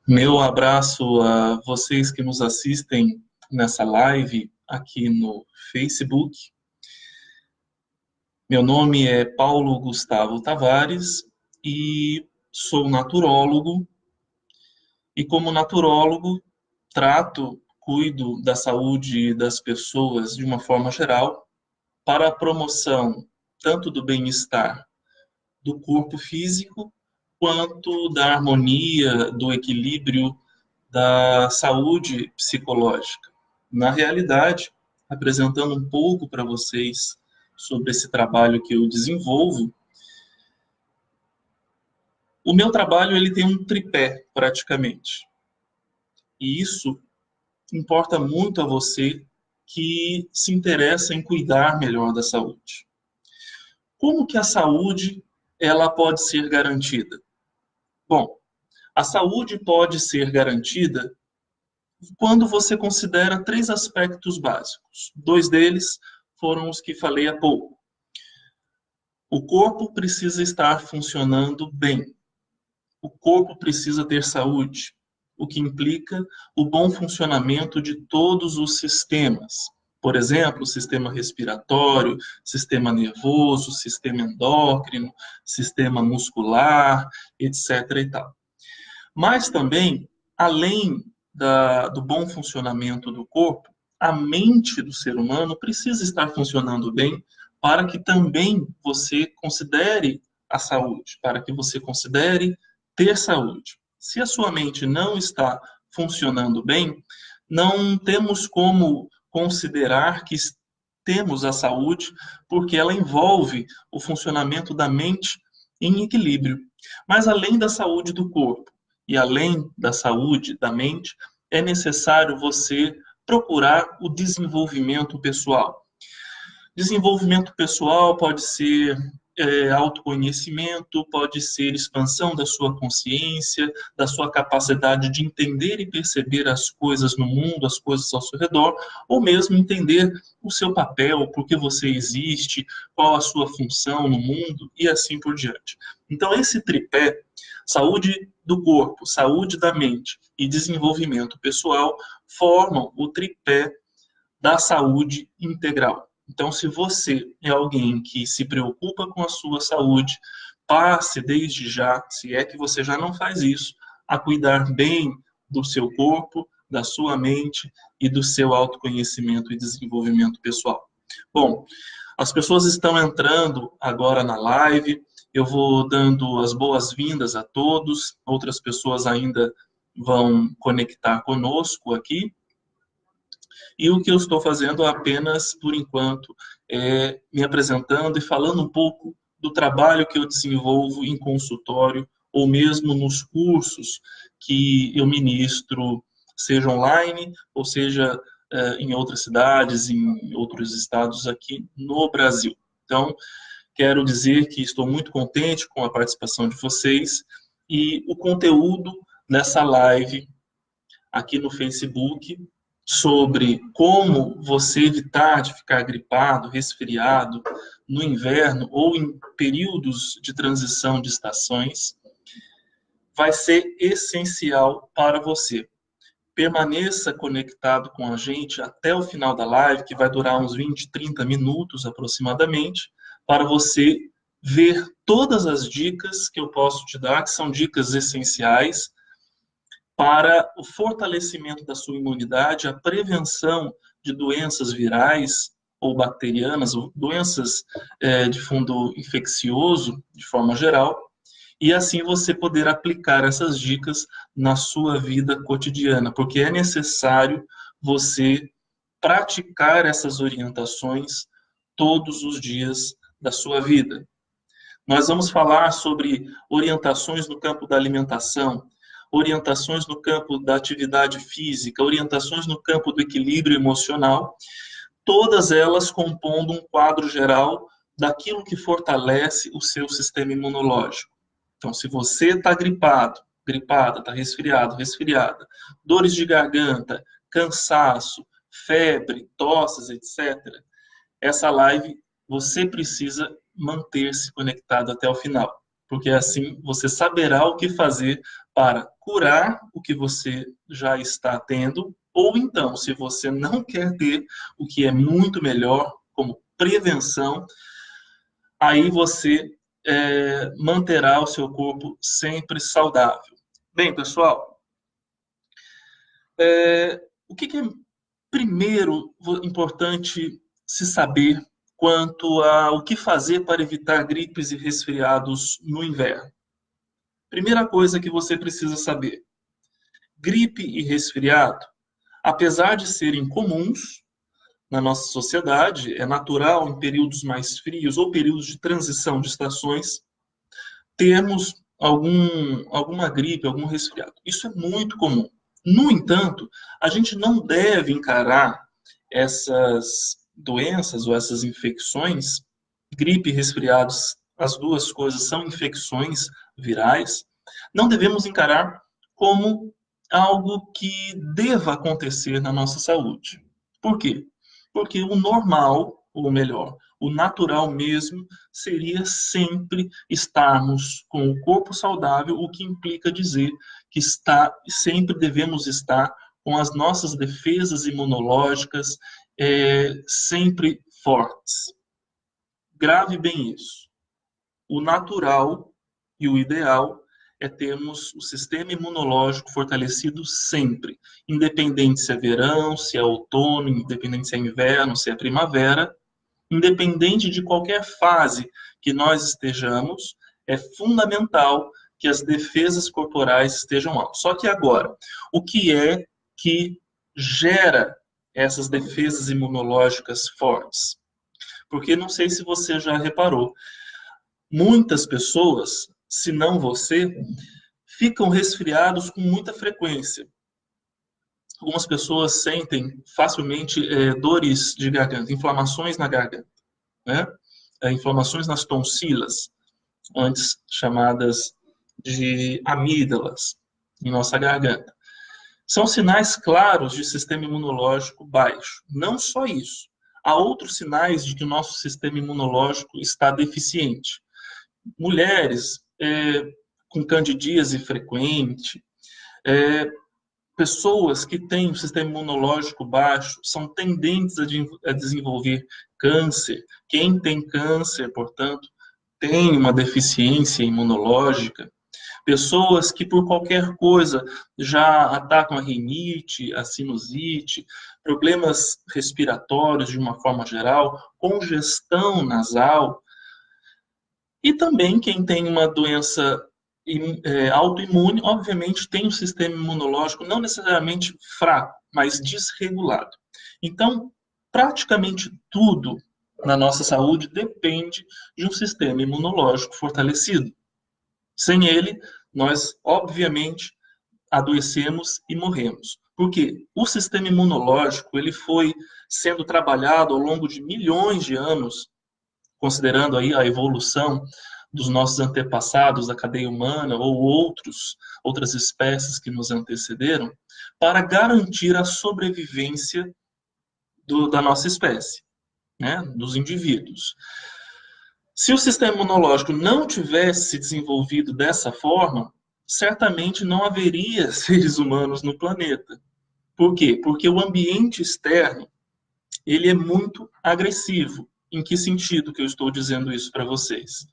Meu abraço a vocês que nos assistem nessa live aqui no Facebook. Meu nome é Paulo Gustavo Tavares e sou naturólogo. E como naturólogo, cuido da saúde das pessoas de uma forma geral para a promoção tanto do bem-estar do corpo físico quanto da harmonia, do equilíbrio, da saúde psicológica. Na realidade, apresentando um pouco para vocês sobre esse trabalho que eu desenvolvo, o meu trabalho ele tem um tripé, praticamente. E isso importa muito a você que se interessa em cuidar melhor da saúde. Como que a saúde ela pode ser garantida? Bom, a saúde pode ser garantida quando você considera 3 aspectos básicos. 2 deles foram os que falei há pouco. O corpo precisa estar funcionando bem. O corpo precisa ter saúde, o que implica o bom funcionamento de todos os sistemas. Por exemplo, o sistema respiratório, sistema nervoso, sistema endócrino, sistema muscular, etc. e tal. Mas também, além do bom funcionamento do corpo, a mente do ser humano precisa estar funcionando bem para que também você considere a saúde, para que você considere ter saúde. Se a sua mente não está funcionando bem, não temos como considerar que temos a saúde, porque ela envolve o funcionamento da mente em equilíbrio. Mas além da saúde do corpo e além da saúde da mente, é necessário você procurar o desenvolvimento pessoal. Desenvolvimento pessoal pode ser autoconhecimento, pode ser expansão da sua consciência, da sua capacidade de entender e perceber as coisas no mundo, as coisas ao seu redor, ou mesmo entender o seu papel, por que você existe, qual a sua função no mundo e assim por diante. Então, esse tripé, saúde do corpo, saúde da mente e desenvolvimento pessoal, formam o tripé da saúde integral. Então, se você é alguém que se preocupa com a sua saúde, passe desde já, se é que você já não faz isso, a cuidar bem do seu corpo, da sua mente e do seu autoconhecimento e desenvolvimento pessoal. Bom, as pessoas estão entrando agora na live, eu vou dando as boas-vindas a todos, outras pessoas ainda vão conectar conosco aqui. E o que eu estou fazendo apenas, por enquanto, é me apresentando e falando um pouco do trabalho que eu desenvolvo em consultório ou mesmo nos cursos que eu ministro, seja online ou seja em outras cidades, em outros estados aqui no Brasil. Então, quero dizer que estou muito contente com a participação de vocês e o conteúdo dessa live aqui no Facebook sobre como você evitar de ficar gripado, resfriado no inverno ou em períodos de transição de estações, vai ser essencial para você. Permaneça conectado com a gente até o final da live, que vai durar uns 20, 30 minutos aproximadamente, para você ver todas as dicas que eu posso te dar, que são dicas essenciais para o fortalecimento da sua imunidade, a prevenção de doenças virais ou bacterianas, ou doenças de fundo infeccioso, de forma geral, e assim você poder aplicar essas dicas na sua vida cotidiana, porque é necessário você praticar essas orientações todos os dias da sua vida. Nós vamos falar sobre orientações no campo da alimentação, orientações no campo da atividade física, orientações no campo do equilíbrio emocional, todas elas compondo um quadro geral daquilo que fortalece o seu sistema imunológico. Então, se você está gripado, gripada, está resfriado, resfriada, dores de garganta, cansaço, febre, tosses, etc., essa live você precisa manter-se conectado até o final, porque assim você saberá o que fazer para curar o que você já está tendo, ou então, se você não quer ter, o que é muito melhor como prevenção, aí você manterá o seu corpo sempre saudável. Bem, pessoal, o que é primeiro importante se saber quanto ao que fazer para evitar gripes e resfriados no inverno? Primeira coisa que você precisa saber: gripe e resfriado, apesar de serem comuns na nossa sociedade, é natural em períodos mais frios ou períodos de transição de estações, termos alguma gripe, algum resfriado. Isso é muito comum. No entanto, a gente não deve encarar essas doenças ou essas infecções, gripe e resfriados, as duas coisas são infecções virais, não devemos encarar como algo que deva acontecer na nossa saúde. Por quê? Porque o normal, ou melhor, o natural mesmo, seria sempre estarmos com o corpo saudável, o que implica dizer que sempre devemos estar com as nossas defesas imunológicas sempre fortes. Grave bem isso. O natural e o ideal é termos o sistema imunológico fortalecido sempre, independente se é verão, se é outono, independente se é inverno, se é primavera, independente de qualquer fase que nós estejamos, é fundamental que as defesas corporais estejam altas. Só que agora, o que é que gera essas defesas imunológicas fortes? Porque não sei se você já reparou, muitas pessoas, se não você, ficam resfriados com muita frequência. Algumas pessoas sentem facilmente dores de garganta, inflamações na garganta, né? Inflamações nas tonsilas, antes chamadas de amígdalas, em nossa garganta. São sinais claros de sistema imunológico baixo. Não só isso. Há outros sinais de que o nosso sistema imunológico está deficiente. Mulheres com candidíase frequente, pessoas que têm um sistema imunológico baixo são tendentes a desenvolver câncer. Quem tem câncer, portanto, tem uma deficiência imunológica. Pessoas que por qualquer coisa já atacam a rinite, a sinusite, problemas respiratórios de uma forma geral, congestão nasal. E também quem tem uma doença autoimune, obviamente tem um sistema imunológico não necessariamente fraco, mas desregulado. Então, praticamente tudo na nossa saúde depende de um sistema imunológico fortalecido. Sem ele, nós, obviamente, adoecemos e morremos. Porque o sistema imunológico ele foi sendo trabalhado ao longo de milhões de anos, considerando aí a evolução dos nossos antepassados da cadeia humana ou outras espécies que nos antecederam, para garantir a sobrevivência da nossa espécie, né, dos indivíduos. Se o sistema imunológico não tivesse se desenvolvido dessa forma, certamente não haveria seres humanos no planeta. Por quê? Porque o ambiente externo ele é muito agressivo. Em que sentido que eu estou dizendo isso para vocês?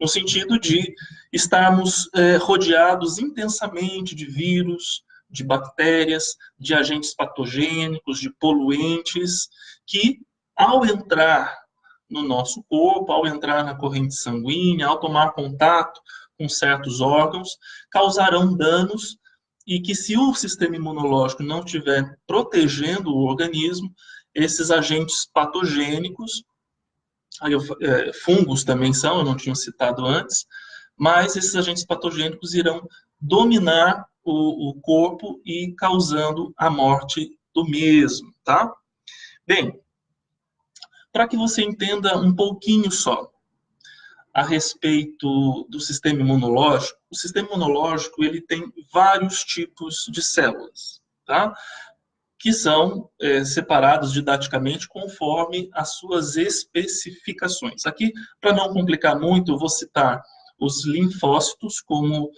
No sentido de estarmos rodeados intensamente de vírus, de bactérias, de agentes patogênicos, de poluentes, que ao entrar no nosso corpo, ao entrar na corrente sanguínea, ao tomar contato com certos órgãos, causarão danos e que se o sistema imunológico não estiver protegendo o organismo, esses agentes patogênicos Fungos também são, eu não tinha citado antes, mas esses agentes patogênicos irão dominar o corpo e causando a morte do mesmo, tá? Bem, para que você entenda um pouquinho só a respeito do sistema imunológico, o sistema imunológico ele tem vários tipos de células, tá? Que são separados didaticamente conforme as suas especificações. Aqui, para não complicar muito, eu vou citar os linfócitos como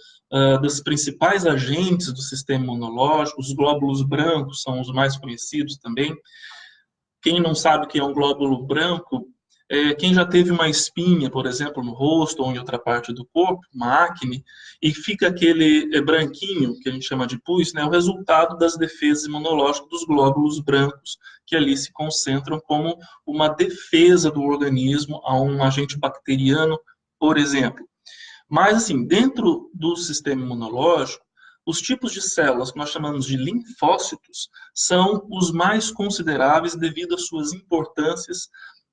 dos principais agentes do sistema imunológico. Os glóbulos brancos são os mais conhecidos também. Quem não sabe o que é um glóbulo branco, quem já teve uma espinha, por exemplo, no rosto ou em outra parte do corpo, uma acne, e fica aquele branquinho, que a gente chama de pus, né, é o resultado das defesas imunológicas dos glóbulos brancos, que ali se concentram como uma defesa do organismo a um agente bacteriano, por exemplo. Mas, assim, dentro do sistema imunológico, os tipos de células que nós chamamos de linfócitos são os mais consideráveis devido às suas importâncias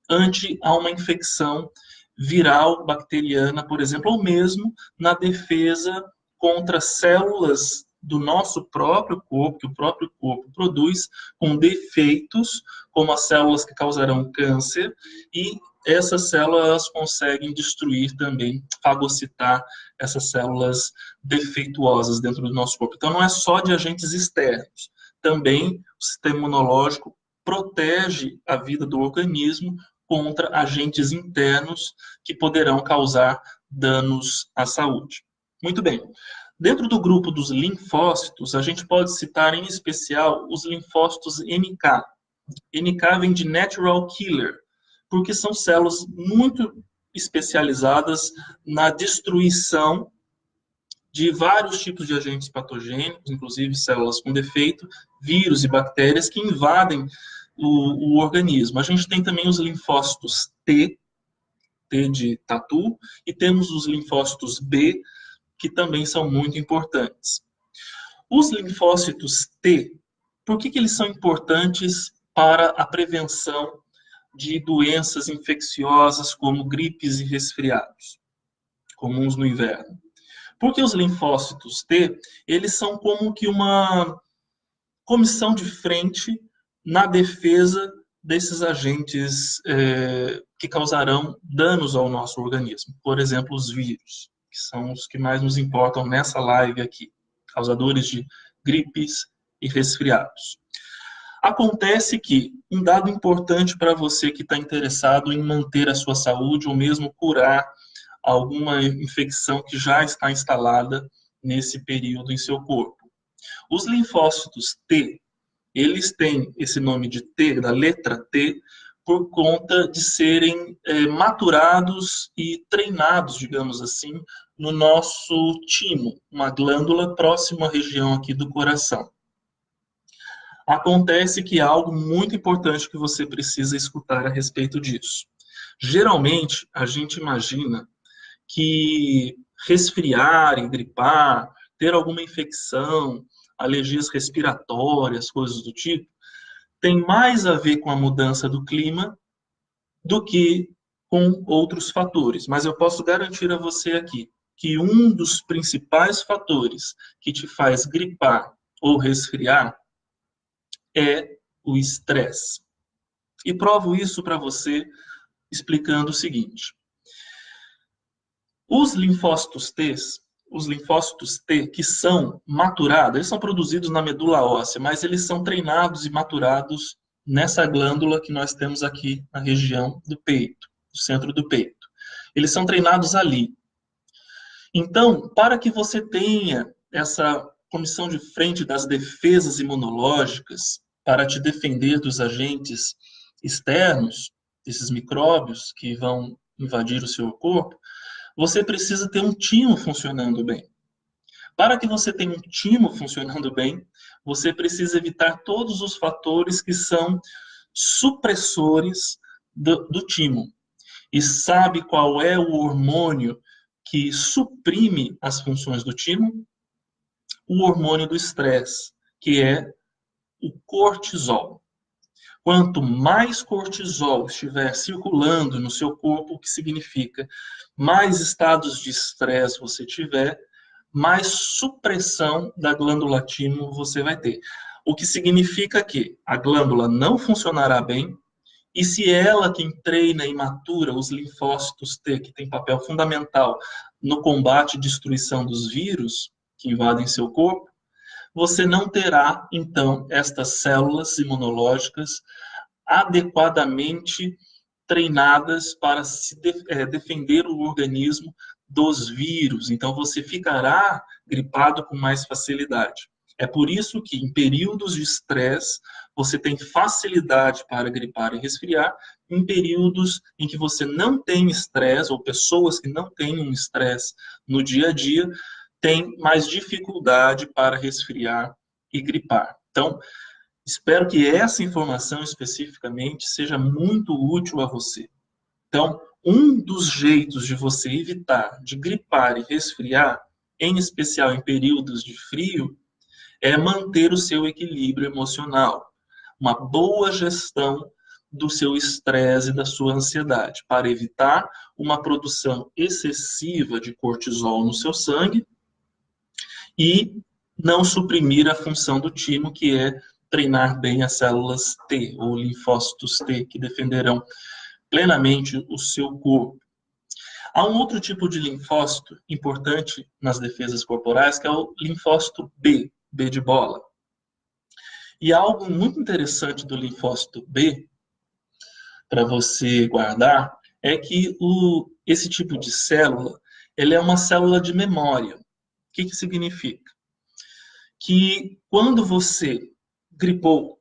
ante a uma infecção viral, bacteriana, por exemplo, ou mesmo na defesa contra células do nosso próprio corpo, que o próprio corpo produz, com defeitos, como as células que causarão câncer, e essas células conseguem destruir também, fagocitar essas células defeituosas dentro do nosso corpo. Então, não é só de agentes externos. Também o sistema imunológico protege a vida do organismo contra agentes internos que poderão causar danos à saúde. Muito bem. Dentro do grupo dos linfócitos, a gente pode citar em especial os linfócitos NK. NK vem de Natural Killer, porque são células muito especializadas na destruição de vários tipos de agentes patogênicos, inclusive células com defeito, vírus e bactérias que invadem o organismo. A gente tem também os linfócitos T de tatu, e temos os linfócitos B, que também são muito importantes. Os linfócitos T, por que eles são importantes para a prevenção de doenças infecciosas como gripes e resfriados, comuns no inverno? Porque os linfócitos T, eles são como que uma comissão de frente na defesa desses agentes que causarão danos ao nosso organismo. Por exemplo, os vírus, que são os que mais nos importam nessa live aqui, causadores de gripes e resfriados. Acontece que um dado importante para você que está interessado em manter a sua saúde ou mesmo curar alguma infecção que já está instalada nesse período em seu corpo. Os linfócitos T, eles têm esse nome de T, da letra T, por conta de serem maturados e treinados, digamos assim, no nosso timo, uma glândula próxima à região aqui do coração. Acontece que há algo muito importante que você precisa escutar a respeito disso. Geralmente, a gente imagina que resfriar e gripar, ter alguma infecção, alergias respiratórias, coisas do tipo, tem mais a ver com a mudança do clima do que com outros fatores. Mas eu posso garantir a você aqui que um dos principais fatores que te faz gripar ou resfriar é o estresse. E provo isso para você explicando o seguinte. Os linfócitos T, que são maturados, eles são produzidos na medula óssea, mas eles são treinados e maturados nessa glândula que nós temos aqui na região do peito, do centro do peito. Eles são treinados ali. Então, para que você tenha essa comissão de frente das defesas imunológicas para te defender dos agentes externos, esses micróbios que vão invadir o seu corpo, você precisa ter um timo funcionando bem. Para que você tenha um timo funcionando bem, você precisa evitar todos os fatores que são supressores do timo. E sabe qual é o hormônio que suprime as funções do timo? O hormônio do estresse, que é o cortisol. Quanto mais cortisol estiver circulando no seu corpo, o que significa mais estados de estresse você tiver, mais supressão da glândula timo você vai ter. O que significa que a glândula não funcionará bem, e se ela, quem treina e matura os linfócitos T, que tem papel fundamental no combate e destruição dos vírus que invadem seu corpo, você não terá, então, estas células imunológicas adequadamente treinadas para defender o organismo dos vírus. Então, você ficará gripado com mais facilidade. É por isso que, em períodos de estresse, você tem facilidade para gripar e resfriar. Em períodos em que você não tem estresse, ou pessoas que não têm um estresse no dia a dia, têm mais dificuldade para resfriar e gripar. Então, espero que essa informação especificamente seja muito útil a você. Então, um dos jeitos de você evitar de gripar e resfriar, em especial em períodos de frio, é manter o seu equilíbrio emocional, uma boa gestão do seu estresse e da sua ansiedade, para evitar uma produção excessiva de cortisol no seu sangue e não suprimir a função do timo, que é treinar bem as células T, ou linfócitos T, que defenderão plenamente o seu corpo. Há um outro tipo de linfócito importante nas defesas corporais, que é o linfócito B, B de bola. E algo muito interessante do linfócito B, para você guardar, é que esse tipo de célula, ele é uma célula de memória. O que significa? Que quando você gripou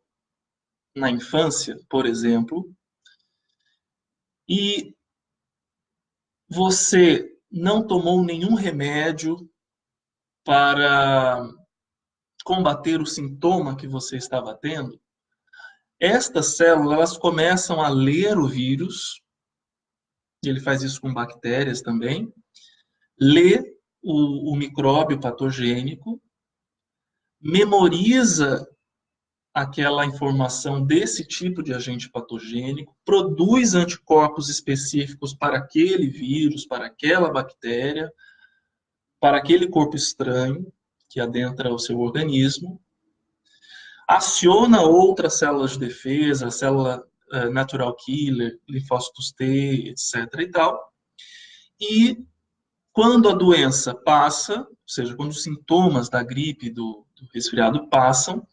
na infância, por exemplo, e você não tomou nenhum remédio para combater o sintoma que você estava tendo, estas células elas começam a ler o vírus, ele faz isso com bactérias também, lê o micróbio patogênico, memoriza aquela informação desse tipo de agente patogênico, produz anticorpos específicos para aquele vírus, para aquela bactéria, para aquele corpo estranho que adentra o seu organismo, aciona outras células de defesa, a célula natural killer, linfócitos T, etc. e tal. E quando a doença passa, ou seja, quando os sintomas da gripe, do resfriado passam,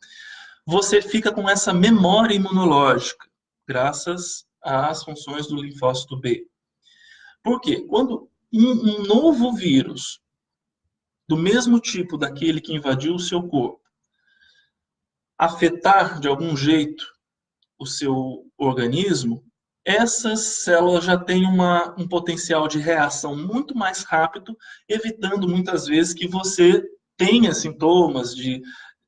você fica com essa memória imunológica, graças às funções do linfócito B. Por quê? Quando um novo vírus, do mesmo tipo daquele que invadiu o seu corpo, afetar de algum jeito o seu organismo, essas células já têm um potencial de reação muito mais rápido, evitando muitas vezes que você tenha sintomas de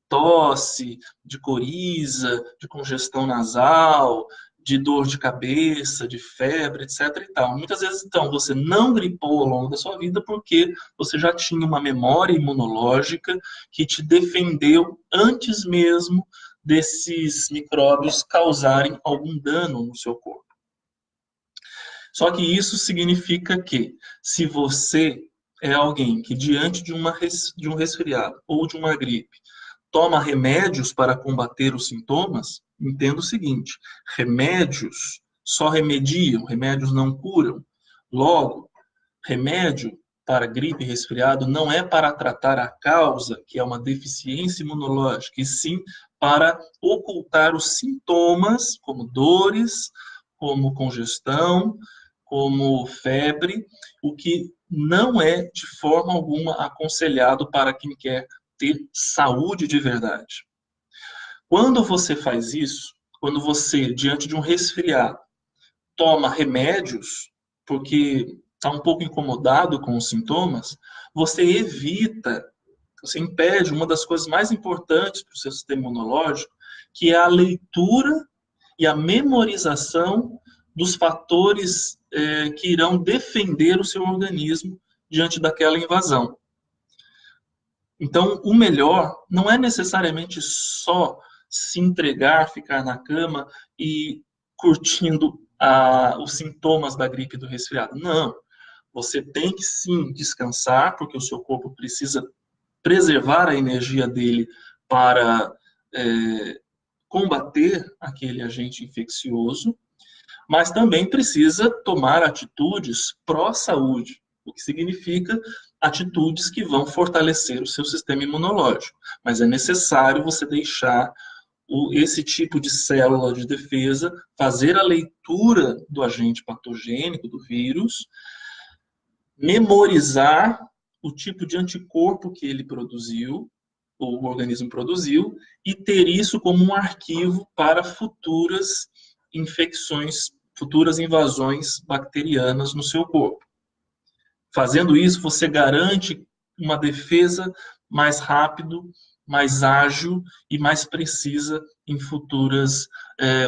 tosse, de coriza, de congestão nasal, de dor de cabeça, de febre, etc. e tal. Muitas vezes, então, você não gripou ao longo da sua vida porque você já tinha uma memória imunológica que te defendeu antes mesmo desses micróbios causarem algum dano no seu corpo. Só que isso significa que, se você é alguém que, diante de um resfriado ou de uma gripe, toma remédios para combater os sintomas, entenda o seguinte: remédios só remediam, remédios não curam. Logo, remédio para gripe e resfriado não é para tratar a causa, que é uma deficiência imunológica, e sim para ocultar os sintomas, como dores, como congestão, como febre, o que não é de forma alguma aconselhado para quem quer ter saúde de verdade. Quando você faz isso, quando você, diante de um resfriado, toma remédios, porque está um pouco incomodado com os sintomas, você evita, você impede uma das coisas mais importantes para o seu sistema imunológico, que é a leitura e a memorização dos fatores que irão defender o seu organismo diante daquela invasão. Então, o melhor não é necessariamente só se entregar, ficar na cama e curtindo os sintomas da gripe e do resfriado. Não. Você tem que sim descansar, porque o seu corpo precisa preservar a energia dele para combater aquele agente infeccioso, mas também precisa tomar atitudes pró-saúde, o que significa atitudes que vão fortalecer o seu sistema imunológico. Mas é necessário você deixar esse tipo de célula de defesa fazer a leitura do agente patogênico, do vírus, memorizar o tipo de anticorpo que ele produziu, ou o organismo produziu, e ter isso como um arquivo para futuras infecções, futuras invasões bacterianas no seu corpo. Fazendo isso, você garante uma defesa mais rápido, mais ágil e mais precisa em futuras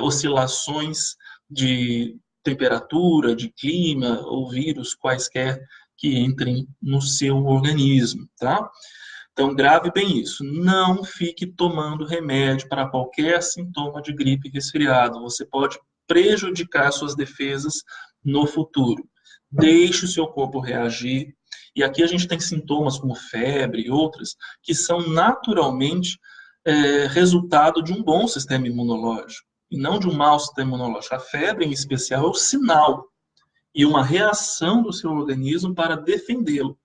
oscilações de temperatura, de clima ou vírus quaisquer que entrem no seu organismo, tá? Então, grave bem isso. Não fique tomando remédio para qualquer sintoma de gripe e resfriado. Você pode prejudicar suas defesas no futuro. Deixe o seu corpo reagir. E aqui a gente tem sintomas como febre e outras que são naturalmente resultado de um bom sistema imunológico e não de um mau sistema imunológico. A febre, em especial, é o sinal e uma reação do seu organismo para defendê-lo.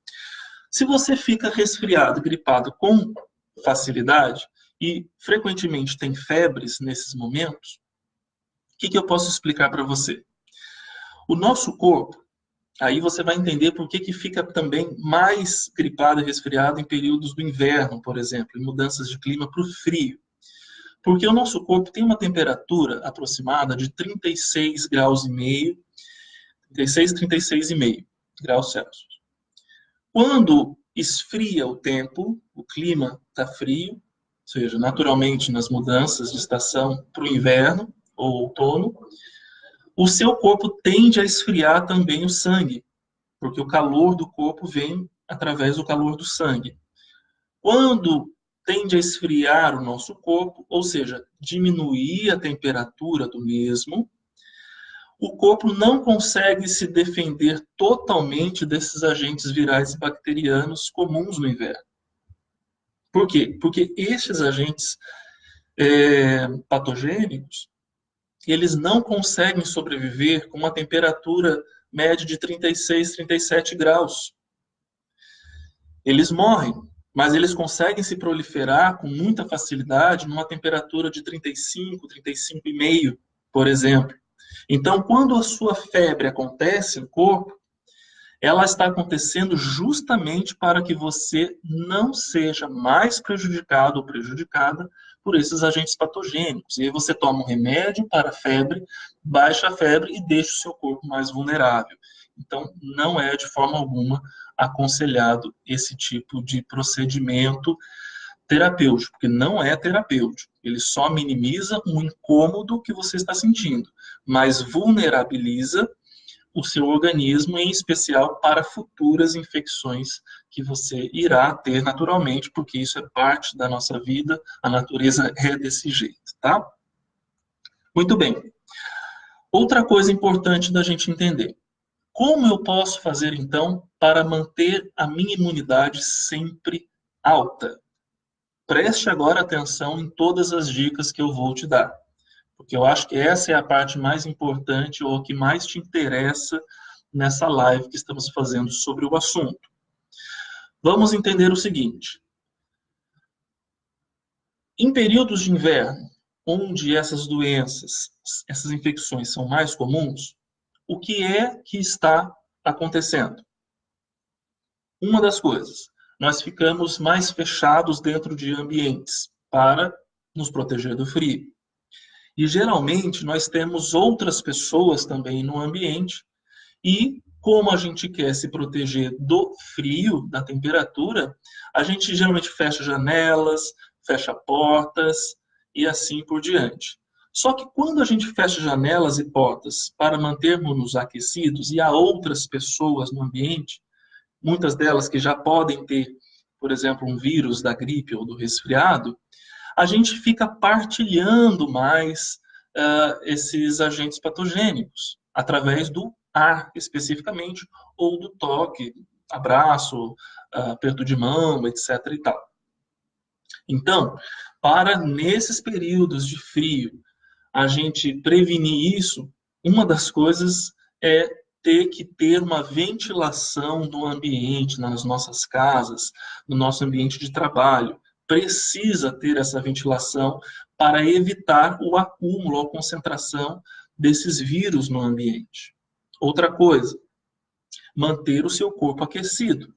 Se você fica resfriado, gripado com facilidade e frequentemente tem febres nesses momentos, o que eu posso explicar para você? O nosso corpo, aí você vai entender por que fica também mais gripado e resfriado em períodos do inverno, por exemplo, em mudanças de clima para o frio. Porque o nosso corpo tem uma temperatura aproximada de 36 graus e meio, 36,5 graus Celsius. Quando esfria o tempo, o clima está frio, ou seja, naturalmente nas mudanças de estação para o inverno ou outono, o seu corpo tende a esfriar também o sangue, porque o calor do corpo vem através do calor do sangue. Quando tende a esfriar o nosso corpo, ou seja, diminuir a temperatura do mesmo, o corpo não consegue se defender totalmente desses agentes virais e bacterianos comuns no inverno. Por quê? Porque estes agentes patogênicos, eles não conseguem sobreviver com uma temperatura média de 36, 37 graus. Eles morrem, mas eles conseguem se proliferar com muita facilidade numa temperatura de 35, 35,5, por exemplo. Então, quando a sua febre acontece no corpo, ela está acontecendo justamente para que você não seja mais prejudicado ou prejudicada por esses agentes patogênicos. E aí você toma um remédio para a febre, baixa a febre e deixa o seu corpo mais vulnerável. Então, não é de forma alguma aconselhado esse tipo de procedimento terapêutico, porque não é terapêutico. Ele só minimiza um incômodo que você está sentindo, mas vulnerabiliza o seu organismo, em especial para futuras infecções que você irá ter naturalmente, porque isso é parte da nossa vida, a natureza é desse jeito, tá? Muito bem. Outra coisa importante da gente entender. Como eu posso fazer, então, para manter a minha imunidade sempre alta? Preste agora atenção em todas as dicas que eu vou te dar, porque eu acho que essa é a parte mais importante ou que mais te interessa nessa live que estamos fazendo sobre o assunto. Vamos entender o seguinte. Em períodos de inverno, onde essas doenças, essas infecções são mais comuns, o que é que está acontecendo? Uma das coisas, nós ficamos mais fechados dentro de ambientes para nos proteger do frio. E geralmente nós temos outras pessoas também no ambiente e como a gente quer se proteger do frio, da temperatura, a gente geralmente fecha janelas, fecha portas e assim por diante. Só que quando a gente fecha janelas e portas para mantermos-nos aquecidos e há outras pessoas no ambiente, muitas delas que já podem ter, por exemplo, um vírus da gripe ou do resfriado, a gente fica partilhando mais esses agentes patogênicos, através do ar, especificamente, ou do toque, abraço, aperto de mão, etc. e tal. Então, para nesses períodos de frio, a gente prevenir isso, uma das coisas é ter que ter uma ventilação no ambiente, nas nossas casas, no nosso ambiente de trabalho. Precisa ter essa ventilação para evitar o acúmulo ou concentração desses vírus no ambiente. Outra coisa, manter o seu corpo aquecido,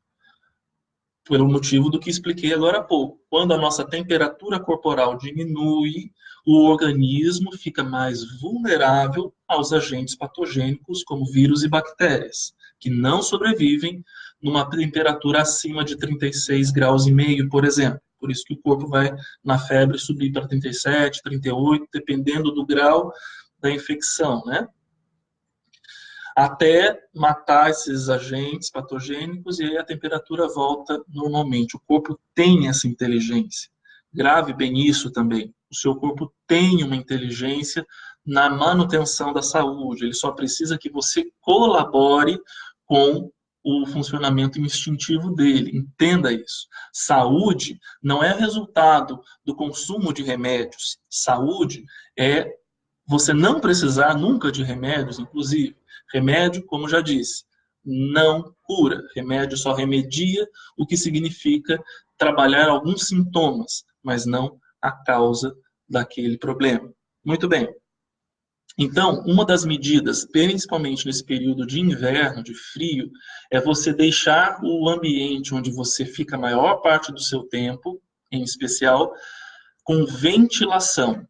pelo motivo do que expliquei agora há pouco. Quando a nossa temperatura corporal diminui, o organismo fica mais vulnerável aos agentes patogênicos, como vírus e bactérias, que não sobrevivem numa temperatura acima de 36 graus e meio, por exemplo. Por isso que o corpo vai, na febre, subir para 37, 38, dependendo do grau da infecção, né? Até matar esses agentes patogênicos e aí a temperatura volta normalmente. O corpo tem essa inteligência. Grave bem isso também. O seu corpo tem uma inteligência na manutenção da saúde. Ele só precisa que você colabore com o funcionamento instintivo dele. Entenda isso. Saúde não é resultado do consumo de remédios. Saúde é você não precisar nunca de remédios, inclusive. Remédio, como já disse, não cura. Remédio só remedia, o que significa trabalhar alguns sintomas, mas não a causa daquele problema. Muito bem. Então, uma das medidas, principalmente nesse período de inverno, de frio, é você deixar o ambiente onde você fica a maior parte do seu tempo, em especial, com ventilação.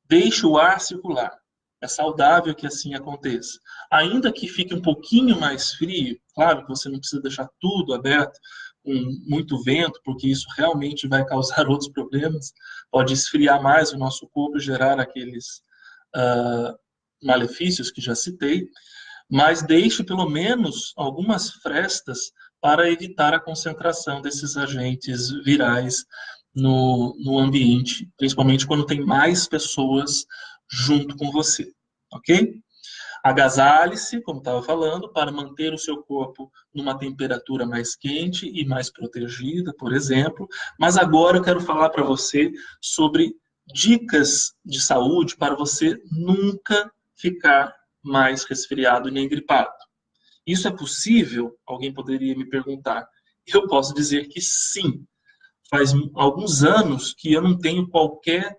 Deixe o ar circular. É saudável que assim aconteça. Ainda que fique um pouquinho mais frio, claro que você não precisa deixar tudo aberto, com muito vento, porque isso realmente vai causar outros problemas. Pode esfriar mais o nosso corpo e gerar aqueles malefícios que já citei. Mas deixe pelo menos algumas frestas para evitar a concentração desses agentes virais no ambiente, principalmente quando tem mais pessoas junto com você, ok? Agasalhe-se, como estava falando, para manter o seu corpo numa temperatura mais quente e mais protegida, por exemplo. Mas agora eu quero falar para você sobre dicas de saúde para você nunca ficar mais resfriado e nem gripado. Isso é possível? Alguém poderia me perguntar. Eu posso dizer que sim. Faz alguns anos que eu não tenho qualquer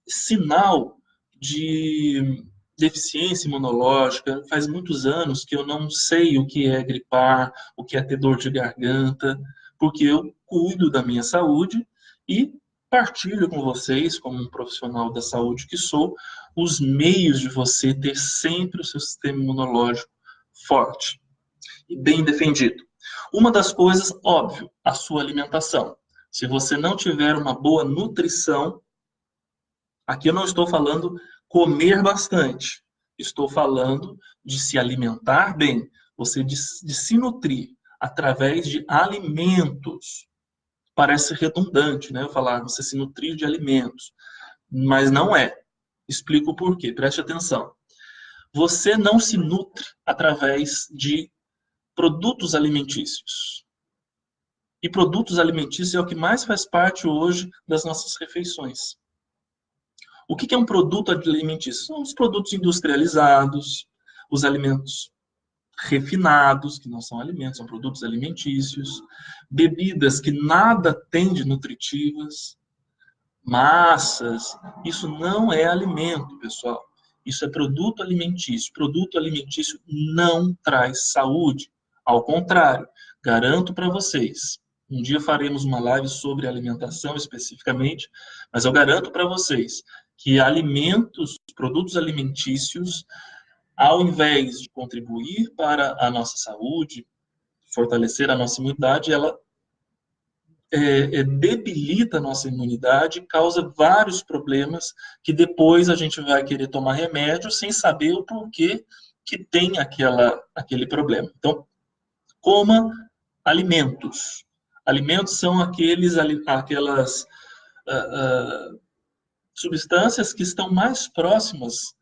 sinal de deficiência imunológica. Faz muitos anos que eu não sei o que é gripar, o que é ter dor de garganta, porque eu cuido da minha saúde e partilho com vocês, como um profissional da saúde que sou, os meios de você ter sempre o seu sistema imunológico forte e bem defendido. Uma das coisas, óbvio, a sua alimentação. Se você não tiver uma boa nutrição, aqui eu não estou falando comer bastante, estou falando de se alimentar bem, de se nutrir através de alimentos. Parece redundante, né? Eu falar, você se nutrir de alimentos, mas não é. Explico por quê, preste atenção. Você não se nutre através de produtos alimentícios. E produtos alimentícios é o que mais faz parte hoje das nossas refeições. O que é um produto alimentício? São os produtos industrializados, os alimentos refinados, que não são alimentos, são produtos alimentícios, bebidas que nada tem de nutritivas, massas. Isso não é alimento, pessoal. Isso é produto alimentício. Produto alimentício não traz saúde. Ao contrário, garanto para vocês. Um dia faremos uma live sobre alimentação especificamente, mas eu garanto para vocês que alimentos, produtos alimentícios, ao invés de contribuir para a nossa saúde, fortalecer a nossa imunidade, ela debilita a nossa imunidade, causa vários problemas que depois a gente vai querer tomar remédio sem saber o porquê que tem aquele problema. Então, coma alimentos. Alimentos são aquelas substâncias que estão mais próximas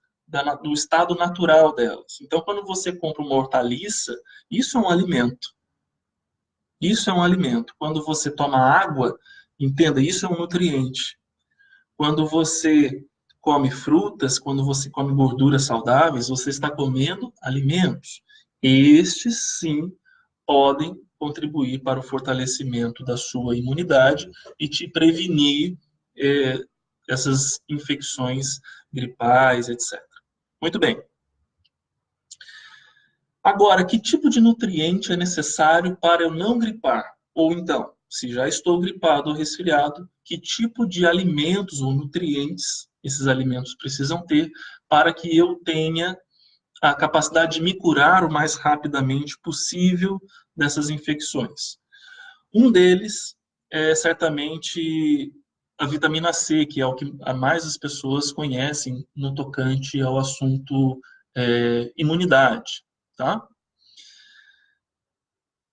do estado natural delas. Então, quando você compra uma hortaliça, isso é um alimento. Isso é um alimento. Quando você toma água, entenda, isso é um nutriente. Quando você come frutas, quando você come gorduras saudáveis, você está comendo alimentos. Estes, sim, podem contribuir para o fortalecimento da sua imunidade e te prevenir essas infecções gripais, etc. Muito bem. Agora, que tipo de nutriente é necessário para eu não gripar? Ou então, se já estou gripado ou resfriado, que tipo de alimentos ou nutrientes esses alimentos precisam ter para que eu tenha a capacidade de me curar o mais rapidamente possível dessas infecções? Um deles é certamente a vitamina C, que é o que mais as pessoas conhecem no tocante ao assunto imunidade, tá?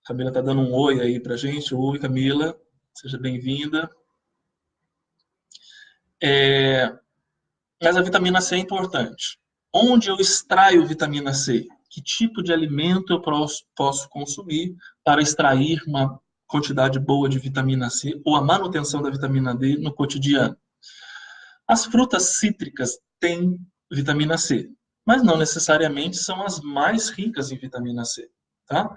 Camila está dando um oi aí para a gente. Oi, Camila, seja bem-vinda. Mas a vitamina C é importante. Onde eu extraio vitamina C? Que tipo de alimento eu posso consumir para extrair uma quantidade boa de vitamina C ou a manutenção da vitamina D no cotidiano? As frutas cítricas têm vitamina C, mas não necessariamente são as mais ricas em vitamina C, tá?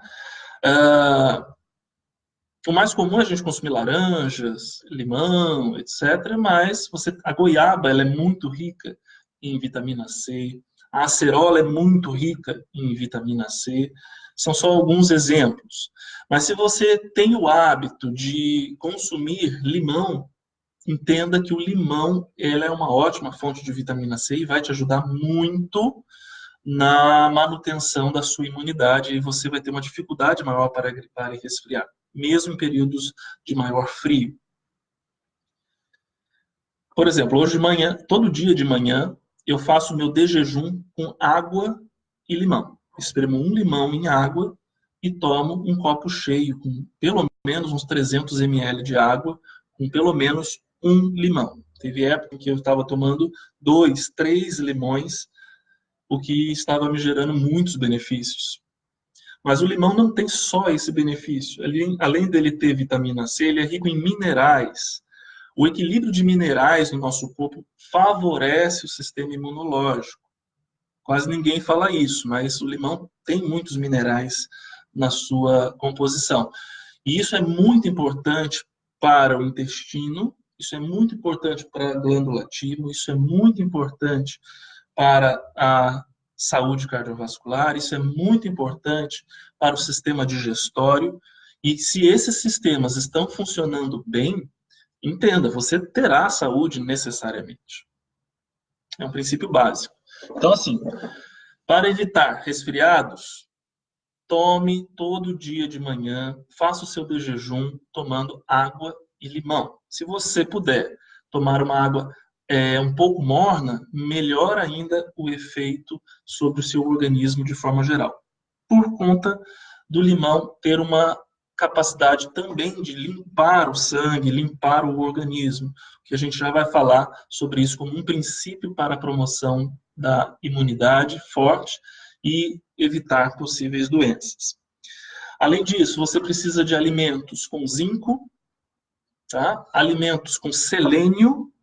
O mais comum é a gente consumir laranjas, limão, etc. Mas a goiaba ela é muito rica em vitamina C. A acerola é muito rica em vitamina C. São só alguns exemplos. Mas se você tem o hábito de consumir limão, entenda que o limão ela é uma ótima fonte de vitamina C e vai te ajudar muito na manutenção da sua imunidade e você vai ter uma dificuldade maior para gripar e resfriar, mesmo em períodos de maior frio. Por exemplo, hoje de manhã, todo dia de manhã, eu faço meu de jejum com água e limão. Espremo um limão em água e tomo um copo cheio, com pelo menos uns 300 ml de água, com pelo menos um limão. Teve época em que eu estava tomando 2, 3 limões, o que estava me gerando muitos benefícios. Mas o limão não tem só esse benefício. Além dele ter vitamina C, ele é rico em minerais. O equilíbrio de minerais no nosso corpo favorece o sistema imunológico. Quase ninguém fala isso, mas o limão tem muitos minerais na sua composição. E isso é muito importante para o intestino, isso é muito importante para a glândula timo, isso é muito importante para a saúde cardiovascular, isso é muito importante para o sistema digestório. E se esses sistemas estão funcionando bem, entenda, você terá saúde necessariamente. É um princípio básico. Então, assim, para evitar resfriados, tome todo dia de manhã, faça o seu de jejum tomando água e limão. Se você puder tomar uma água um pouco morna, melhor ainda o efeito sobre o seu organismo de forma geral. Por conta do limão ter uma capacidade também de limpar o sangue, limpar o organismo, que a gente já vai falar sobre isso como um princípio para a promoção da imunidade forte e evitar possíveis doenças. Além disso, você precisa de alimentos com zinco, tá? Alimentos com selênio,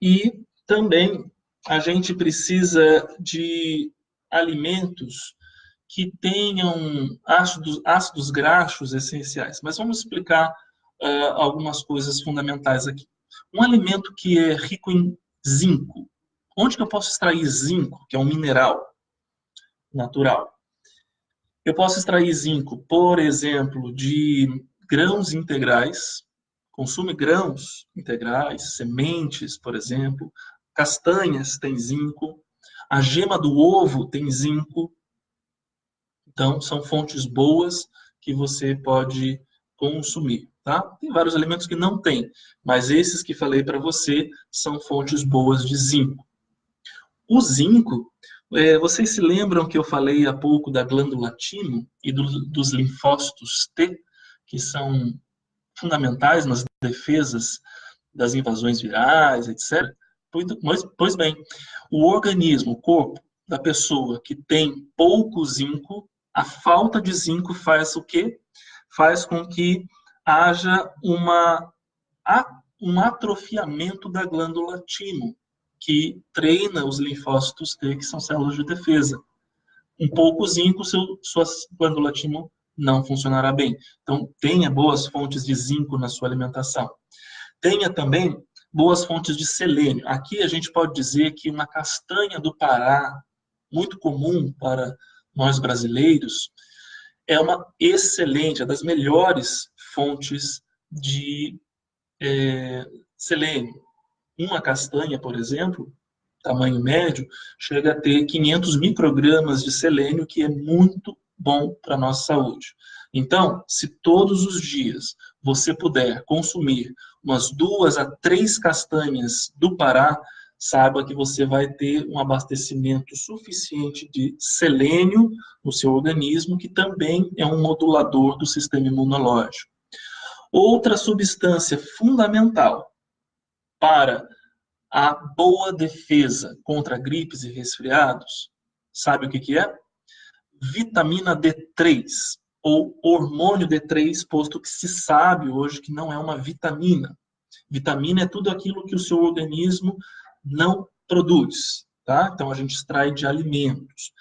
e também a gente precisa de alimentos que tenham ácidos graxos essenciais. Mas vamos explicar algumas coisas fundamentais aqui. Um alimento que é rico em zinco. Onde que eu posso extrair zinco, que é um mineral natural? Eu posso extrair zinco, por exemplo, de grãos integrais. Consome grãos integrais, sementes, por exemplo. Castanhas têm zinco. A gema do ovo tem zinco. Então, são fontes boas que você pode consumir, tá? Tem vários alimentos que não tem, mas esses que falei para você são fontes boas de zinco. O zinco, vocês se lembram que eu falei há pouco da glândula timo e dos linfócitos T, que são fundamentais nas defesas das invasões virais, etc. Pois bem, o organismo, o corpo da pessoa que tem pouco zinco, a falta de zinco faz o quê? Faz com que haja um atrofiamento da glândula timo, que treina os linfócitos T, que são células de defesa. Um pouco zinco, sua glândula timo não funcionará bem. Então, tenha boas fontes de zinco na sua alimentação. Tenha também boas fontes de selênio. Aqui a gente pode dizer que uma castanha do Pará, muito comum para nós brasileiros, é uma excelente, é das melhores fontes de selênio. Uma castanha, por exemplo, tamanho médio, chega a ter 500 microgramas de selênio, que é muito bom para a nossa saúde. Então, se todos os dias você puder consumir umas 2 a 3 castanhas do Pará, saiba que você vai ter um abastecimento suficiente de selênio no seu organismo, que também é um modulador do sistema imunológico. Outra substância fundamental para a boa defesa contra gripes e resfriados, sabe o que é? Vitamina D3, ou hormônio D3, posto que se sabe hoje que não é uma vitamina. Vitamina é tudo aquilo que o seu organismo não produz, tá? Então a gente extrai de alimentos.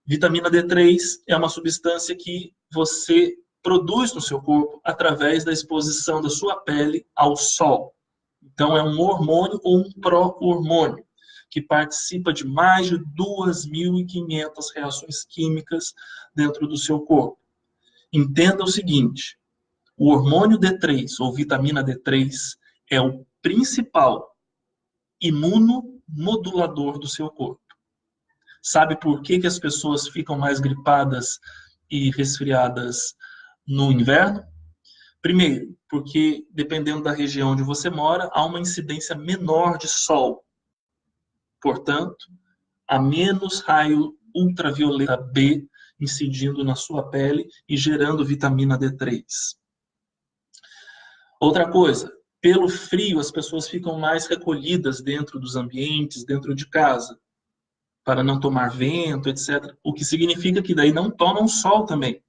Vitamina D3 é uma substância que você produz no seu corpo através da exposição da sua pele ao sol. Então, é um hormônio ou um pró-hormônio, que participa de mais de 2.500 reações químicas dentro do seu corpo. Entenda o seguinte, o hormônio D3, ou vitamina D3, é o principal imunomodulador do seu corpo. Sabe por que as pessoas ficam mais gripadas e resfriadas no inverno? Primeiro, porque dependendo da região onde você mora, há uma incidência menor de sol. Portanto, há menos raio ultravioleta B incidindo na sua pele e gerando vitamina D3. Outra coisa, pelo frio as pessoas ficam mais recolhidas dentro dos ambientes, dentro de casa, para não tomar vento, etc. O que significa que daí não tomam sol também.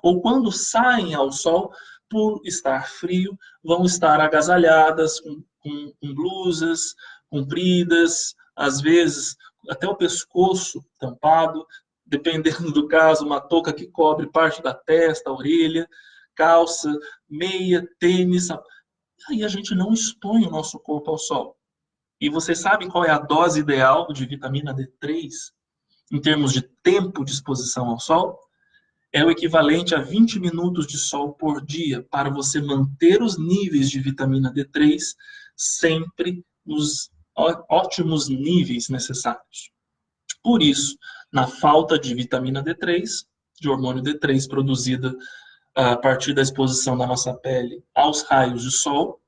Ou quando saem ao sol, por estar frio, vão estar agasalhadas com blusas compridas, às vezes até o pescoço tampado, dependendo do caso, uma touca que cobre parte da testa, a orelha, calça, meia, tênis. Aí a gente não expõe o nosso corpo ao sol. E vocês sabem qual é a dose ideal de vitamina D3 em termos de tempo de exposição ao sol? É o equivalente a 20 minutos de sol por dia para você manter os níveis de vitamina D3 sempre nos ótimos níveis necessários. Por isso, na falta de vitamina D3, de hormônio D3 produzida a partir da exposição da nossa pele aos raios de sol,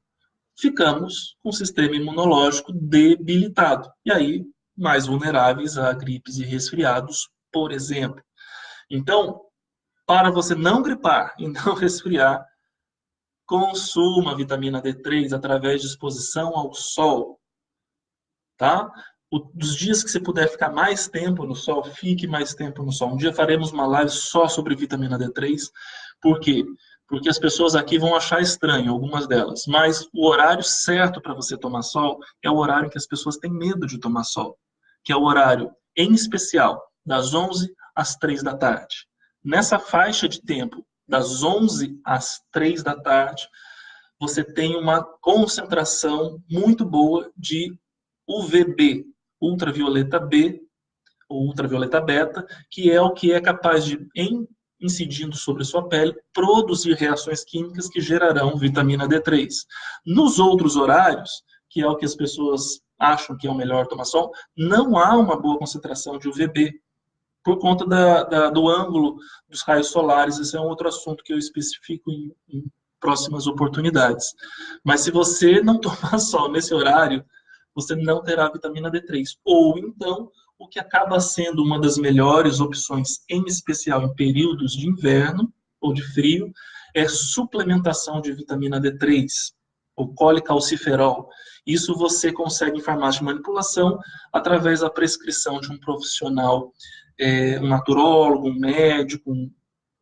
ficamos com o sistema imunológico debilitado. E aí, mais vulneráveis a gripes e resfriados, por exemplo. Então, para você não gripar e não resfriar, consuma vitamina D3 através de exposição ao sol, tá? Os dias que você puder ficar mais tempo no sol, fique mais tempo no sol. Um dia faremos uma live só sobre vitamina D3. Por quê? Porque as pessoas aqui vão achar estranho, algumas delas. Mas o horário certo para você tomar sol é o horário que as pessoas têm medo de tomar sol, que é o horário, em especial, das 11 às 3 da tarde. Nessa faixa de tempo, das 11 às 3 da tarde, você tem uma concentração muito boa de UVB, ultravioleta B, ou ultravioleta beta, que é o que é capaz de, incidindo sobre a sua pele, produzir reações químicas que gerarão vitamina D3. Nos outros horários, que é o que as pessoas acham que é o melhor tomar sol, não há uma boa concentração de UVB, por conta do ângulo dos raios solares. Esse é um outro assunto que eu especifico em próximas oportunidades. Mas se você não tomar sol nesse horário, você não terá vitamina D3. Ou então, o que acaba sendo uma das melhores opções, em especial em períodos de inverno ou de frio, é suplementação de vitamina D3. o colecalciferol. Isso você consegue em farmácia de manipulação através da prescrição de um profissional, um naturólogo, um médico,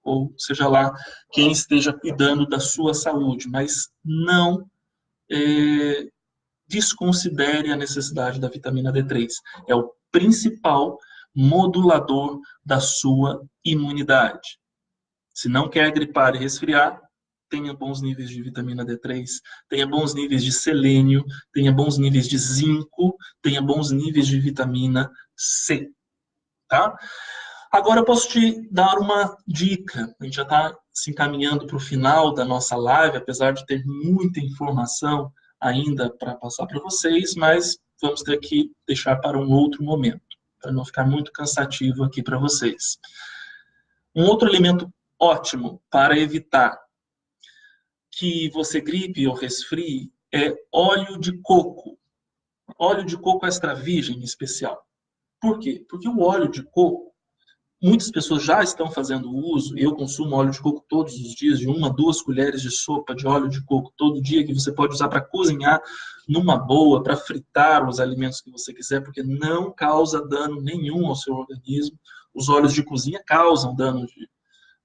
ou seja lá, quem esteja cuidando da sua saúde, mas não desconsidere a necessidade da vitamina D3. É o principal modulador da sua imunidade. Se não quer gripar e resfriar, tenha bons níveis de vitamina D3, tenha bons níveis de selênio, tenha bons níveis de zinco, tenha bons níveis de vitamina C, tá? Agora eu posso te dar uma dica. A gente já está se encaminhando para o final da nossa live, apesar de ter muita informação ainda para passar para vocês, mas vamos ter que deixar para um outro momento, para não ficar muito cansativo aqui para vocês. Um outro alimento ótimo para evitar que você gripe ou resfrie é óleo de coco. Óleo de coco extra virgem em especial. Por quê? Porque o óleo de coco, muitas pessoas já estão fazendo uso, eu consumo óleo de coco todos os dias, de 1 a 2 colheres de sopa de óleo de coco todo dia, que você pode usar para cozinhar numa boa, para fritar os alimentos que você quiser, porque não causa dano nenhum ao seu organismo. Os óleos de cozinha causam dano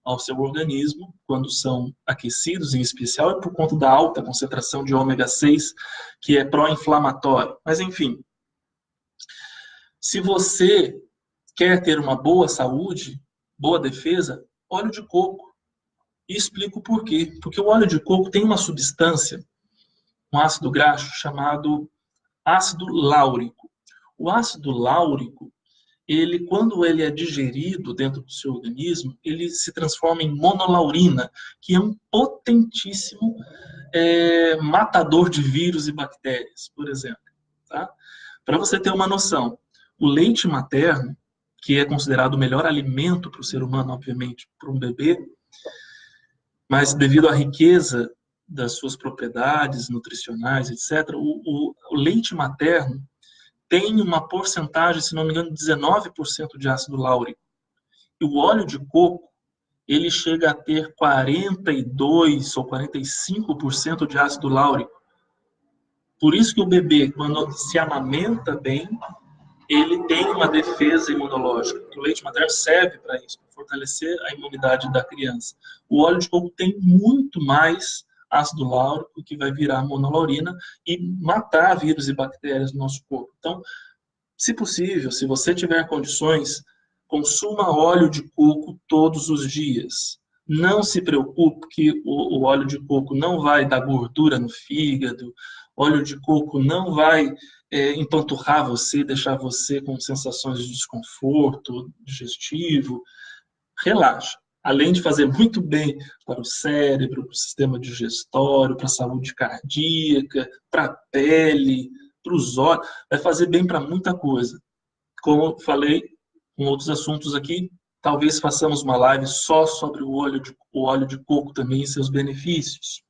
ao seu organismo quando são aquecidos, em especial, por conta da alta concentração de ômega 6, que é pró-inflamatório. Mas, enfim, se você quer ter uma boa saúde, boa defesa, óleo de coco. E explico por quê. Porque o óleo de coco tem uma substância, um ácido graxo chamado ácido láurico. O ácido láurico, quando ele é digerido dentro do seu organismo, ele se transforma em monolaurina, que é um potentíssimo matador de vírus e bactérias, por exemplo. Tá? Para você ter uma noção, o leite materno, que é considerado o melhor alimento para o ser humano, obviamente, para um bebê, mas devido à riqueza das suas propriedades nutricionais, etc., o leite materno tem uma porcentagem, se não me engano, 19% de ácido láurico. E o óleo de coco, ele chega a ter 42% ou 45% de ácido láurico. Por isso que o bebê, quando se amamenta bem, ele tem uma defesa imunológica. O leite materno serve para isso, para fortalecer a imunidade da criança. O óleo de coco tem muito mais ácido láurico, que vai virar monolaurina e matar vírus e bactérias no nosso corpo. Então, se possível, se você tiver condições, consuma óleo de coco todos os dias. Não se preocupe que o óleo de coco não vai dar gordura no fígado, óleo de coco não vai empanturrar você, deixar você com sensações de desconforto digestivo. Relaxa. Além de fazer muito bem para o cérebro, para o sistema digestório, para a saúde cardíaca, para a pele, para os olhos, vai fazer bem para muita coisa. Como falei com outros assuntos aqui, talvez façamos uma live só sobre o óleo de coco também e seus benefícios.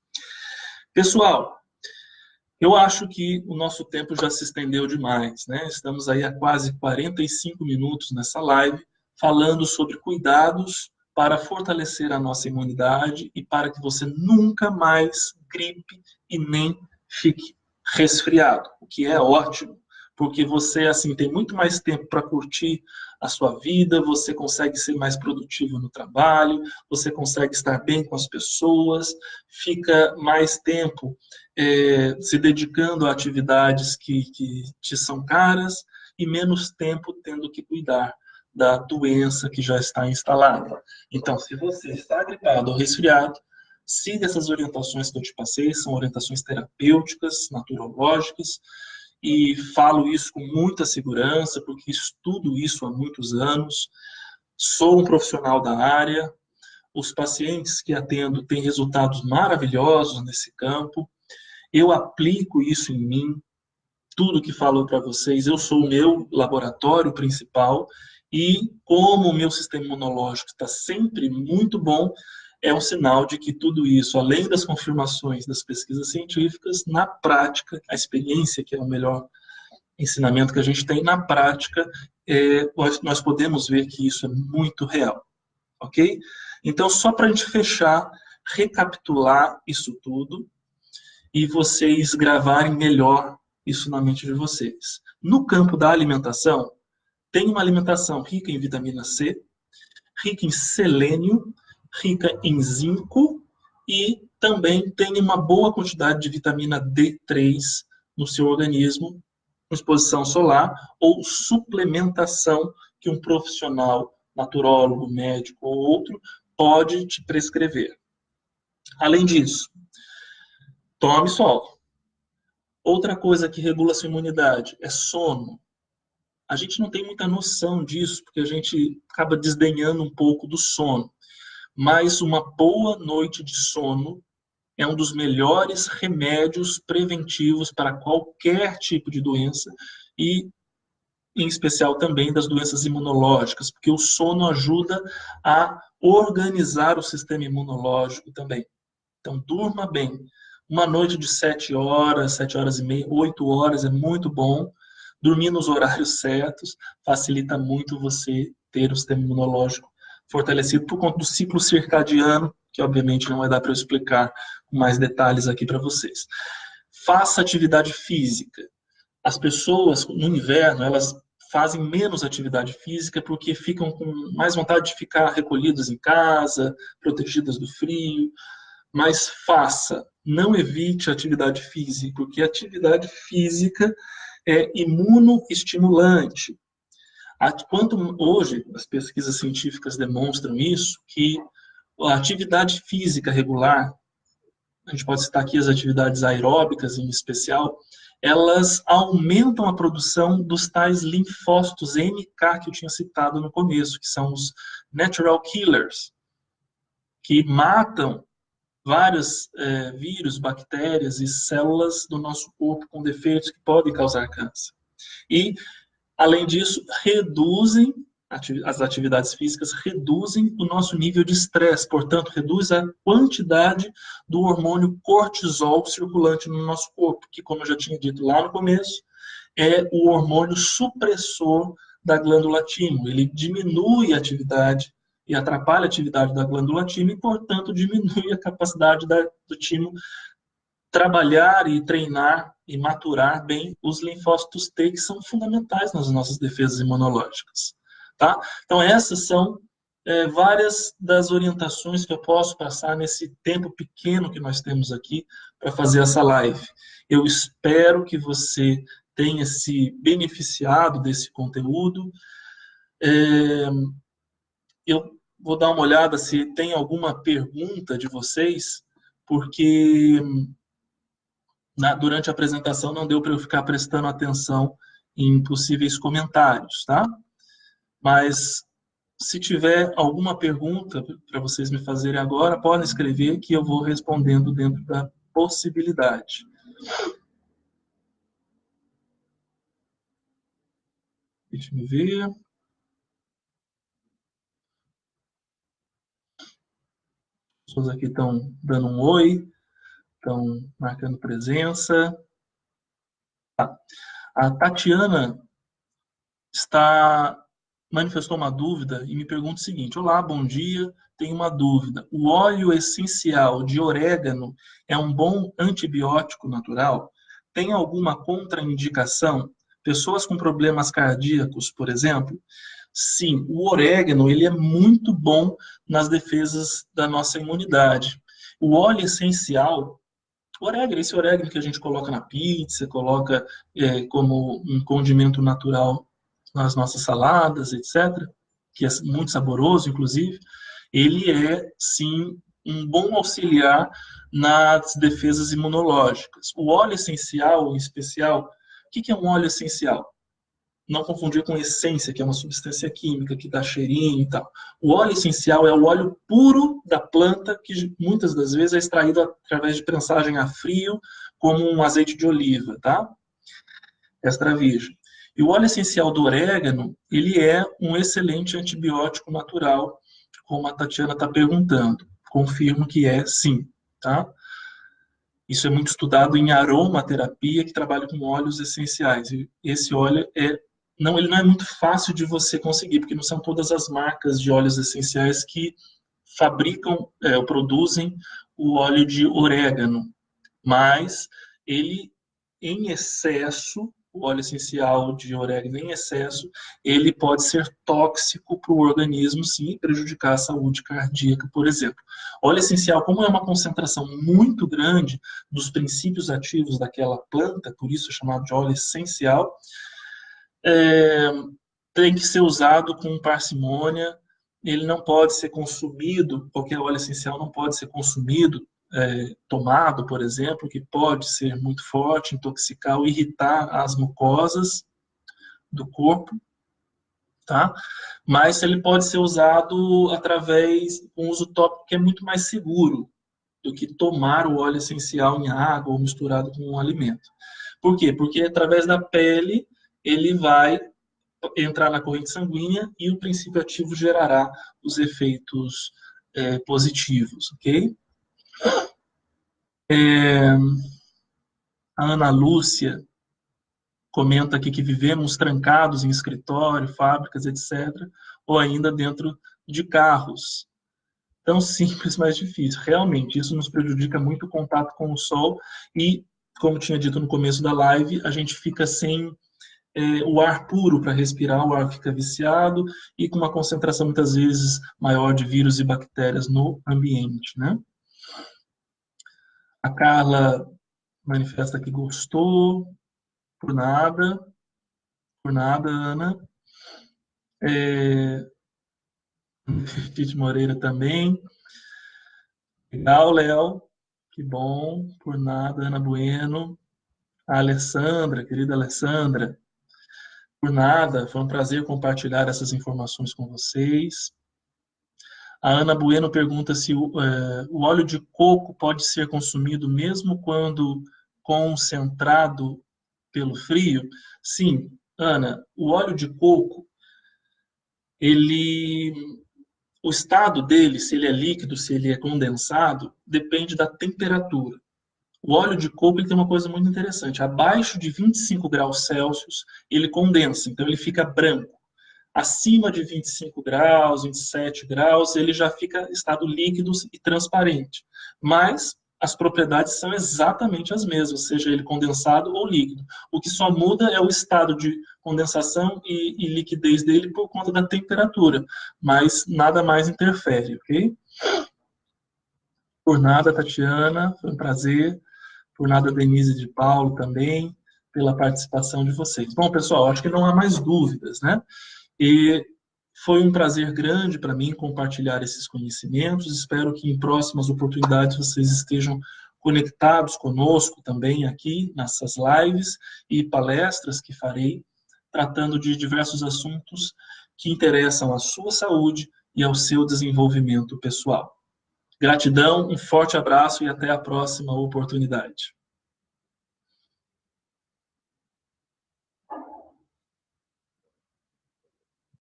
Pessoal, eu acho que o nosso tempo já se estendeu demais, né? Estamos aí há quase 45 minutos nessa live, falando sobre cuidados para fortalecer a nossa imunidade e para que você nunca mais gripe e nem fique resfriado, o que é ótimo, porque você assim tem muito mais tempo para curtir a sua vida, você consegue ser mais produtivo no trabalho, você consegue estar bem com as pessoas, fica mais tempo se dedicando a atividades que te são caras e menos tempo tendo que cuidar da doença que já está instalada. Então, se você está gripado ou resfriado, siga essas orientações que eu te passei, são orientações terapêuticas, naturológicas, e falo isso com muita segurança, porque estudo isso há muitos anos, sou um profissional da área, os pacientes que atendo têm resultados maravilhosos nesse campo, eu aplico isso em mim, tudo que falo para vocês, eu sou o meu laboratório principal, e como o meu sistema imunológico está sempre muito bom, é um sinal de que tudo isso, além das confirmações das pesquisas científicas, na prática, a experiência, que é o melhor ensinamento que a gente tem, na prática, nós podemos ver que isso é muito real, ok? Então, só para a gente fechar, recapitular isso tudo, e vocês gravarem melhor isso na mente de vocês. No campo da alimentação, tem uma alimentação rica em vitamina C, rica em selênio, rica em zinco e também tem uma boa quantidade de vitamina D3 no seu organismo, exposição solar ou suplementação que um profissional, naturólogo, médico ou outro, pode te prescrever. Além disso, tome sol. Outra coisa que regula a sua imunidade é sono. A gente não tem muita noção disso, porque a gente acaba desdenhando um pouco do sono. Mas uma boa noite de sono é um dos melhores remédios preventivos para qualquer tipo de doença e, em especial, também das doenças imunológicas, porque o sono ajuda a organizar o sistema imunológico também. Então, durma bem. Uma noite de 7 horas, 7 horas e meia, 8 horas é muito bom. Dormir nos horários certos facilita muito você ter o sistema imunológico fortalecido por conta do ciclo circadiano, que obviamente não vai dar para eu explicar com mais detalhes aqui para vocês. Faça atividade física. As pessoas no inverno, elas fazem menos atividade física porque ficam com mais vontade de ficar recolhidas em casa, protegidas do frio, mas faça, não evite a atividade física, porque a atividade física é imunoestimulante. Quanto hoje as pesquisas científicas demonstram isso, que a atividade física regular, a gente pode citar aqui as atividades aeróbicas em especial, elas aumentam a produção dos tais linfócitos NK que eu tinha citado no começo, que são os natural killers, que matam vários vírus, bactérias e células do nosso corpo com defeitos que podem causar câncer. E, além disso, as atividades físicas reduzem o nosso nível de estresse, portanto, reduz a quantidade do hormônio cortisol circulante no nosso corpo, que, como eu já tinha dito lá no começo, é o hormônio supressor da glândula timo. Ele diminui a atividade e atrapalha a atividade da glândula timo e, portanto, diminui a capacidade do timo trabalhar e treinar e maturar bem os linfócitos T, que são fundamentais nas nossas defesas imunológicas. Tá? Então, essas são várias das orientações que eu posso passar nesse tempo pequeno que nós temos aqui para fazer essa live. Eu espero que você tenha se beneficiado desse conteúdo. Eu vou dar uma olhada se tem alguma pergunta de vocês, porque durante a apresentação não deu para eu ficar prestando atenção em possíveis comentários, tá? Mas se tiver alguma pergunta para vocês me fazerem agora, podem escrever que eu vou respondendo dentro da possibilidade. Deixa eu ver. As pessoas aqui estão dando um oi, estão marcando presença. A Tatiana manifestou uma dúvida e me pergunta o seguinte: olá, bom dia, tenho uma dúvida. O óleo essencial de orégano é um bom antibiótico natural? Tem alguma contraindicação? Pessoas com problemas cardíacos, por exemplo? Sim, o orégano ele é muito bom nas defesas da nossa imunidade. O óleo essencial, esse orégano que a gente coloca na pizza, coloca como um condimento natural nas nossas saladas, etc., que é muito saboroso, inclusive, ele é, sim, um bom auxiliar nas defesas imunológicas. O óleo essencial, em especial, o que é um óleo essencial? Não confundir com essência, que é uma substância química que dá cheirinho e tal. O óleo essencial é o óleo puro da planta, que muitas das vezes é extraído através de prensagem a frio, como um azeite de oliva, tá? Extra virgem. E o óleo essencial do orégano, ele é um excelente antibiótico natural, como a Tatiana está perguntando. Confirmo que é sim, tá? Isso é muito estudado em aromaterapia, que trabalha com óleos essenciais. E esse óleo ele não é muito fácil de você conseguir, porque não são todas as marcas de óleos essenciais que fabricam ou produzem o óleo de orégano. mas ele, em excesso, o óleo essencial de orégano em excesso, ele pode ser tóxico para o organismo, sim, e prejudicar a saúde cardíaca, por exemplo. Óleo essencial, como é uma concentração muito grande dos princípios ativos daquela planta, por isso é chamado de óleo essencial, tem que ser usado com parcimônia, ele não pode ser consumido, qualquer óleo essencial não pode ser consumido, tomado, por exemplo, que pode ser muito forte, intoxicar ou irritar as mucosas do corpo, tá? Mas ele pode ser usado através de um uso tópico que é muito mais seguro do que tomar o óleo essencial em água ou misturado com um alimento. Por quê? Porque através da pele ele vai entrar na corrente sanguínea e o princípio ativo gerará os efeitos positivos, ok? A Ana Lúcia comenta aqui que vivemos trancados em escritório, fábricas, etc., ou ainda dentro de carros. Tão simples, mas difícil. Realmente, isso nos prejudica muito o contato com o sol e, como tinha dito no começo da live, a gente fica sem o ar puro para respirar, o ar fica viciado e com uma concentração muitas vezes maior de vírus e bactérias no ambiente, né? A Carla manifesta que gostou, por nada, Ana. Tite Moreira também. Legal, Léo. Que bom, por nada, Ana Bueno. A Alessandra, querida Alessandra. Por nada, foi um prazer compartilhar essas informações com vocês. A Ana Bueno pergunta se o óleo de coco pode ser consumido mesmo quando concentrado pelo frio. Sim, Ana, o óleo de coco, o estado dele, se ele é líquido, se ele é condensado, depende da temperatura. O óleo de coco ele tem uma coisa muito interessante. Abaixo de 25 graus Celsius, ele condensa, então ele fica branco. Acima de 25 graus, 27 graus, ele já fica estado líquido e transparente. Mas as propriedades são exatamente as mesmas, seja ele condensado ou líquido. O que só muda é o estado de condensação e liquidez dele por conta da temperatura, mas nada mais interfere, ok? Por nada, Tatiana, foi um prazer. Por nada, Denise de Paulo também, pela participação de vocês. Bom, pessoal, acho que não há mais dúvidas, né? E foi um prazer grande para mim compartilhar esses conhecimentos. Espero que em próximas oportunidades vocês estejam conectados conosco também aqui nessas lives e palestras que farei, tratando de diversos assuntos que interessam à sua saúde e ao seu desenvolvimento pessoal. Gratidão, um forte abraço e até a próxima oportunidade.